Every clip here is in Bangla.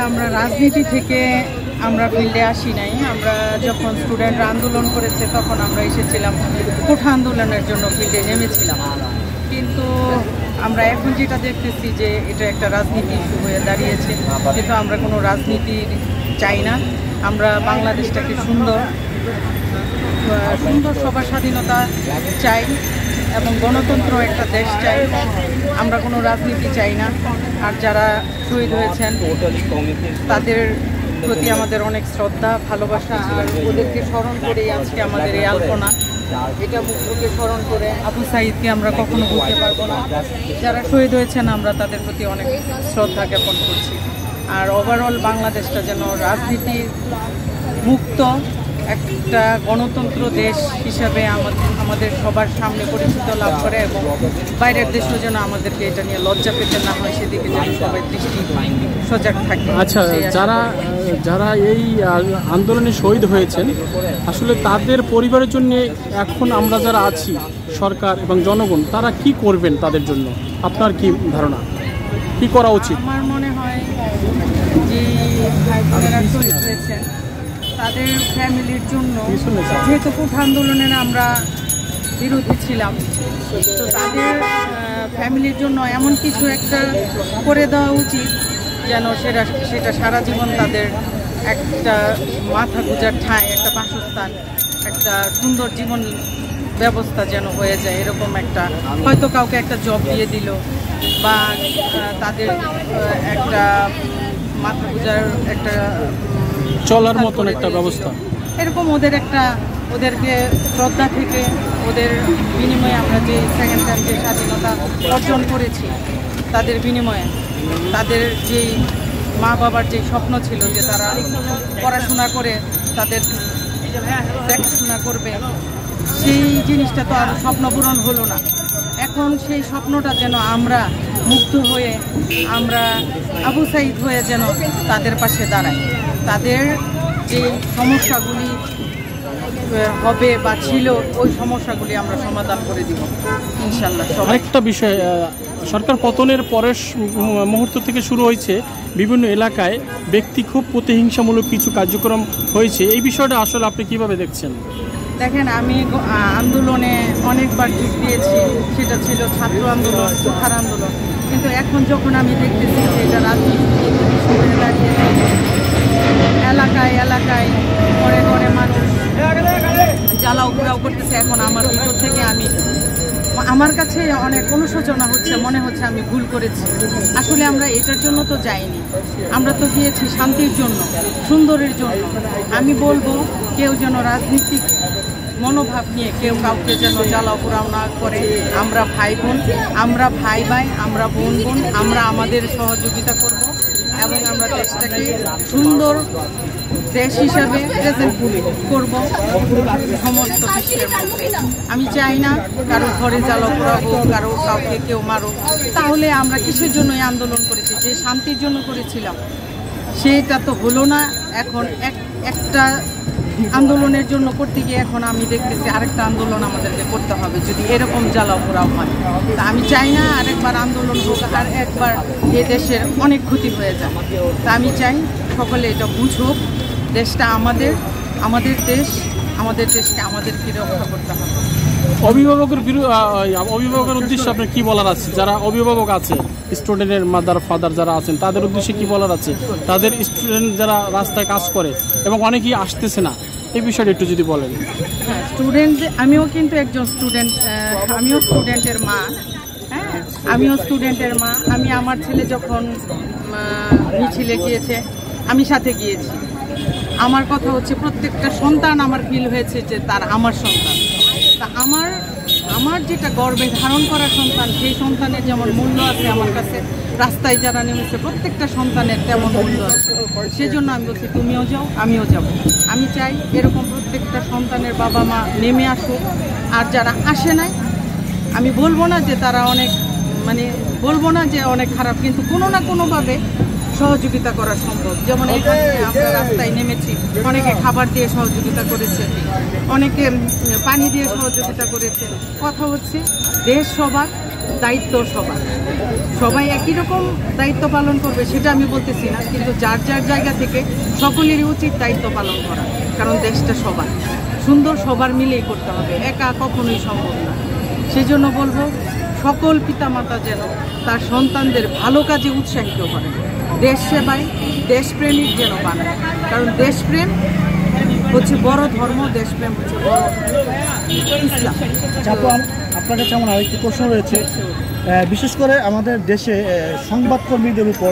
আমরা রাজনীতি থেকে আমরা ফিল্ডে আসি নাই। আমরা যখন স্টুডেন্টরা আন্দোলন করেছে তখন আমরা এসেছিলাম কোঠা আন্দোলনের জন্য ফিল্ডে নেমেছিলাম। কিন্তু আমরা এখন যেটা দেখতেছি যে এটা একটা রাজনীতি ইস্যু হয়ে দাঁড়িয়েছে, কিন্তু আমরা কোনো রাজনীতি চাই না। আমরা বাংলাদেশটাকে সুন্দর সবার স্বাধীনতা চাই এবং গণতন্ত্র একটা দেশ চাই। আমরা কোনো রাজনীতি চাই না। আর যারা শহীদ হয়েছেন তাদের প্রতি আমাদের অনেক শ্রদ্ধা, ভালোবাসা। আর ওদেরকে স্মরণ করেই আজকে আমাদের এই আলপনা। এটা মুগ্ধকে স্মরণ করে আবু সাঈদকে আমরা কখনো ভুলতে পারবো না। যারা শহীদ হয়েছেন আমরা তাদের প্রতি অনেক শ্রদ্ধা জ্ঞাপন করছি। আর ওভারঅল বাংলাদেশটা যেন রাজনীতি মুক্ত একটা গণতন্ত্র দেশ হিসাবে আমাদের সবার সামনে পরিচিত লাভ করে এবং বাইরের দেশও যেন আমাদেরকে এটা নিয়ে লজ্জা পেতে না হয়, সেদিকে যেন সবাই দৃষ্টি সজাগ থাকে। আচ্ছা, যারা এই আন্দোলনে শহীদ হয়েছেন আসলে তাদের পরিবারের জন্য এখন আমরা যারা আছি, সরকার এবং জনগণ, তারা কি করবেন তাদের জন্য? আপনার কি ধারণা, কি করা উচিত? আমার মনে হয় যে ভাই বোনেরা শহীদ হয়েছেন তাদের ফ্যামিলির জন্য, যেহেতু কোঠা আন্দোলনের আমরা বিরোধী ছিলাম, তো তাদের ফ্যামিলির জন্য এমন কিছু একটা করে দেওয়া উচিত যেন সেটা সারা জীবন তাদের একটা মাথা গোঁজার ঠাঁই, একটা বাসস্থান, একটা সুন্দর জীবন ব্যবস্থা যেন হয়ে যায়। এরকম একটা হয়তো কাউকে একটা জব দিয়ে দিল বা তাদের একটা মাথা গোঁজার একটা চলার মতন একটা ব্যবস্থা, এরকম ওদেরকে শ্রদ্ধা থেকে ওদের বিনিময়ে আমরা যে সেকেন্ড টাইম যে স্বাধীনতা অর্জন করেছি, তাদের বিনিময়ে তাদের যেই মা বাবার যে স্বপ্ন ছিল যে তারা পড়াশোনা করে তাদের দেখাশোনা করবে, সেই জিনিসটা তো আর স্বপ্ন পূরণ হলো না। এখন সেই স্বপ্নটা যেন আমরা মুগ্ধ হয়ে, আমরা আবু সাঈদ হয়ে যেন তাদের পাশে দাঁড়াই। তাদের যে সমস্যাগুলি হবে বা ছিল, ওই সমস্যাগুলি আমরা সমাধান করে দিব ইনশাল্লাহ। আরেকটা বিষয়, সরকার পতনের পরের মুহূর্ত থেকে শুরু হয়েছে বিভিন্ন এলাকায় ব্যক্তি খুব প্রতিহিংসামূলক কিছু কার্যক্রম হয়েছে। এই বিষয়টা আসলে আপনি কিভাবে দেখছেন? দেখেন, আমি আন্দোলনে অনেকবার যোগ দিয়েছি, সেটা ছিল ছাত্র আন্দোলন, কোঠার আন্দোলন। কিন্তু এখন যখন আমি দেখতেছি যে এটা রাজনীতি হয়ে দাঁড়িয়েছে, এলাকায় এলাকায় ঘরে ঘরে মানুষ জ্বালাও পোড়াও করতেছে, এখন আমার ভিতর থেকে আমার কাছে অনেক অনুশোচনা হচ্ছে, মনে হচ্ছে আমি ভুল করেছি। আসলে আমরা এটার জন্য তো যাইনি, আমরা তো গিয়েছি শান্তির জন্য, সুন্দরের জন্য। আমি বলবো কেউ যেন রাজনীতিক মনোভাব নিয়ে কেউ কাউকে যেন জ্বালাও পোড়াও না করে। আমরা ভাই বোন, আমরা ভাই ভাই, আমরা বোন বোন, আমরা আমাদের সহযোগিতা করব এবং আমরা দেশটাকে সুন্দর দেশ হিসাবে প্রেজেন্ট করব সমস্ত বিশ্বের মধ্যে। আমি চাই না কারো ঘরে জ্বালাও পোড়া হোক, কাউকে কেউ মারুক। তাহলে আমরা কিসের জন্য এই আন্দোলন করেছি? যে শান্তির জন্য করেছিলাম, সেটা তো হলো না। এখন একটা আন্দোলনের জন্য করতে গিয়ে এখন আমি দেখতেছি আরেকটা আন্দোলন আমাদেরকে করতে হবে যদি এরকম জ্বালাও পোড়াও হয়। তা আমি চাই না আরেকবার আন্দোলন হোক, আর একবার এ দেশের অনেক ক্ষতি হয়ে যায়। তা আমি চাই সকলে এটা বুঝুক, দেশটা আমাদের দেশ, আমাদের দেশকে আমাদেরকে রক্ষা করতে হবে। অভিভাবকের উদ্দেশ্যে আপনার কি বলার আছে? যারা অভিভাবক আছে, স্টুডেন্টের মাদার ফাদার যারা আছেন, তাদের উদ্দেশ্যে কি বলার আছে? তাদের স্টুডেন্ট যারা রাস্তায় কাজ করে এবং অনেকেই আসতেছে না, এই বিষয়টা একটু যদি বলেন। হ্যাঁ, স্টুডেন্ট, আমিও কিন্তু একজন স্টুডেন্ট, আমিও স্টুডেন্টের মা। হ্যাঁ, আমিও স্টুডেন্টের মা। আমি আমার ছেলে যখন মিছিলে গিয়েছে, আমি সাথে গিয়েছি। আমার কথা হচ্ছে প্রত্যেকটা সন্তান আমার ফিল হয়েছে যে তার আমার সন্তান। তা আমার যেটা গর্বে ধারণ করা সন্তান, সেই সন্তানের যেমন মূল্য আছে আমার কাছে, রাস্তায় যারা নেমেছে প্রত্যেকটা সন্তানের তেমন মূল্য আছে। সেজন্য আমি বলছি তুমিও যাও, আমিও যাব। আমি চাই এরকম প্রত্যেকটা সন্তানের বাবা মা নেমে আসুক। আর যারা আসে নাই, আমি বলবো না যে তারা বলবো না যে অনেক খারাপ, কিন্তু কোনো না কোনোভাবে সহযোগিতা করা সম্ভব। যেমন এখানে আমরা রাস্তায় নেমেছি, অনেকে খাবার দিয়ে সহযোগিতা করেছে, অনেকে পানি দিয়ে সহযোগিতা করেছে। কথা হচ্ছে দেশ সবার, দায়িত্ব সবার, সবাই একই রকম দায়িত্ব পালন করবে সেটা আমি বলতেছি না, কিন্তু যার যার জায়গা থেকে সকলেরই উচিত দায়িত্ব পালন করা, কারণ দেশটা সবার, সুন্দর সবার মিলেই করতে হবে, একা কখনোই সম্ভব না। সেই জন্য বলবো সকল পিতামাতা যেন তার সন্তানদের ভালো কাজে উৎসাহিত করে, দেশ সেবায় দেশপ্রেমিক যেন বানায়, কারণ দেশপ্রেম হচ্ছে বড় ধর্ম, দেশপ্রেম হচ্ছে বড় ইসলাম। আপু, আপনার কাছে আমার আরেকটি প্রশ্ন রয়েছে, বিশেষ করে আমাদের দেশে সংবাদকর্মীদের উপর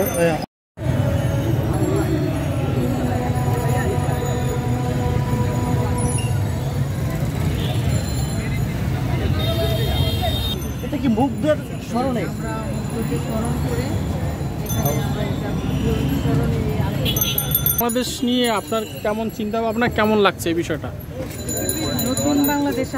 এটা কি মুগ্ধের স্মরণে বাংলাদেশ নিয়ে আপনার কেমন চিন্তা ভাবনা, কেমন লাগছে এই বিষয়টা? নতুন বাংলাদেশ